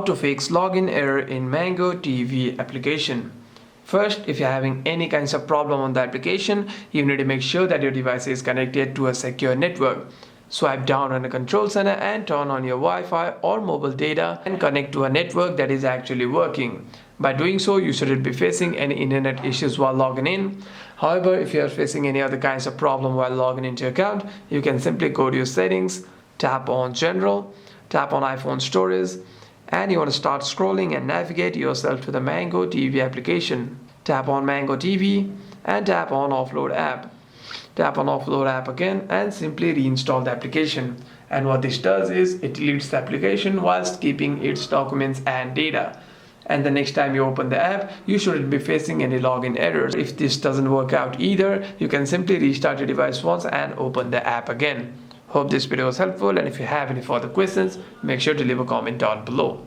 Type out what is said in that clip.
to fix login error in Mango TV application. First, if you're having any kinds of problem on the application, you need to make sure that your device is connected to a secure network. Swipe down on the control center and turn on your Wi-Fi or mobile data and connect to a network that is actually working. By doing so, you shouldn't be facing any internet issues while logging in. However, if you are facing any other kinds of problem while logging into your account, you can simply go to your settings, tap on General, tap on iPhone Storage, and you want to start scrolling and navigate yourself to the Mango TV application. Tap on Mango TV and tap on Offload app. Tap on Offload app again and simply reinstall the application. And what this does is it deletes the application whilst keeping its documents and data. And the next time you open the app, you shouldn't be facing any login errors. If this doesn't work out either, you can simply restart your device once and open the app again. Hope this video was helpful, and if you have any further questions, make sure to leave a comment down below.